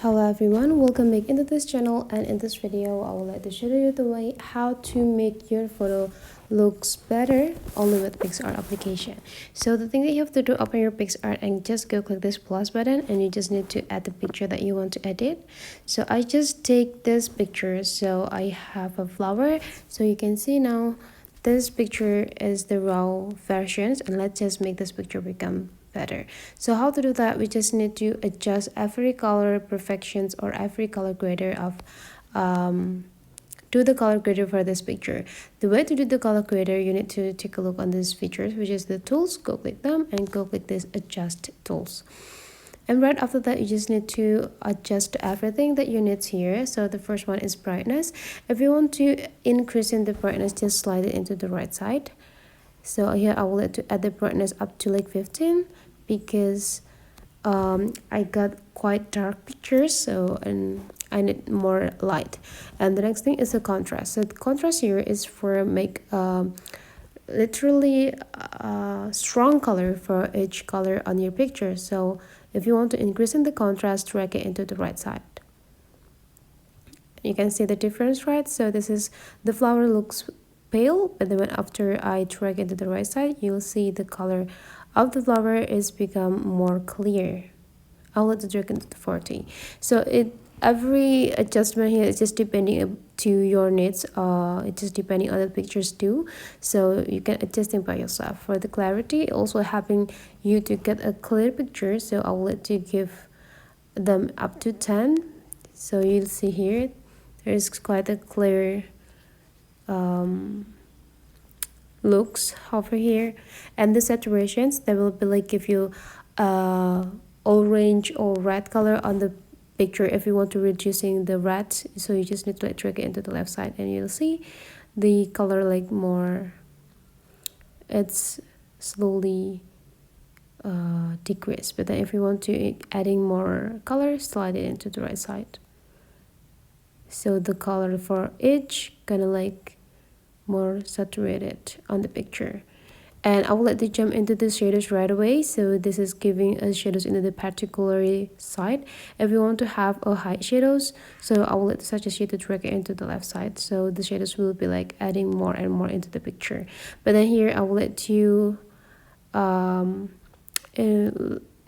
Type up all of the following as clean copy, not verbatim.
Hello everyone, welcome back into this channel, and in this video I would like to show you the way how to make your photo looks better only with Picsart application. So the thing that you have to do, open your Picsart and just go click this plus button, and you just need to add the picture that you want to edit. So I just take this picture. So I have a flower, so you can see now this picture is the raw versions, and let's just make this picture become better. So how to do that? We just need to adjust every color perfections or every color grader of do the color grader for this picture. The way to do the color grader, you need to take a look on these features, which is the tools. Go click them and go click this adjust tools. And right after that, you just need to adjust everything that you need here. So the first one is brightness. If you want to increase in the brightness, just slide it into the right side. So here I will let to add the brightness up to like 15 because I got quite dark pictures, so and I need more light. And the next thing is the contrast. So the contrast here is for make literally strong color for each color on your picture. So if you want to increase in the contrast, drag it into the right side. You can see the difference, right? So this is the flower looks pale, but then after I drag it to the right side, you'll see the color of the flower is become more clear. I'll let the drag into the 40. So every adjustment here is just depending to your needs. It's just depending on the pictures too, so you can adjust it by yourself. For the clarity, also helping you to get a clear picture, so I'll let you give them up to 10. So you'll see here there is quite a clear looks over here. And the saturations, that will be like give you orange or red color on the picture if you want to reducing the red. So you just need to like drag it into the left side, and you'll see the color like more, it's slowly decrease. But then if you want to adding more color, slide it into the right side. So the color for each kind of like more saturated on the picture. And I will let the jump into the shadows right away. So this is giving us shadows into the particular side. If you want to have a high shadows, so I will let such a shadow drag it into the left side, so the shadows will be like adding more and more into the picture. But then here I will let you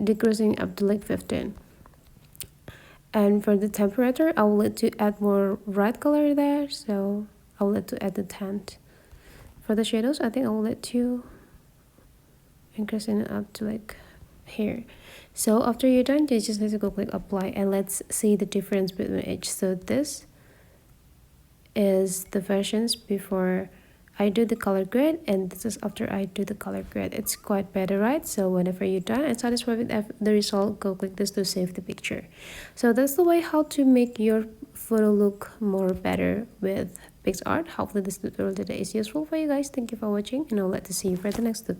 decreasing up to like 15. And for the temperature, I will let you add more red color there, so I'll let to add the tint. For the shadows, I think I'll let you increase it up to like here. So after you're done, you just need to go click apply, and let's see the difference between each. So this is the versions before I do the color grade, and this is after I do the color grade. It's quite better, right? So whenever you're done and satisfied with the result, go click this to save the picture. So that's the way how to make your photo look more better with Picsart. Hopefully this tutorial today is useful for you guys. Thank you for watching, and I'll let to see you for the next tutorial.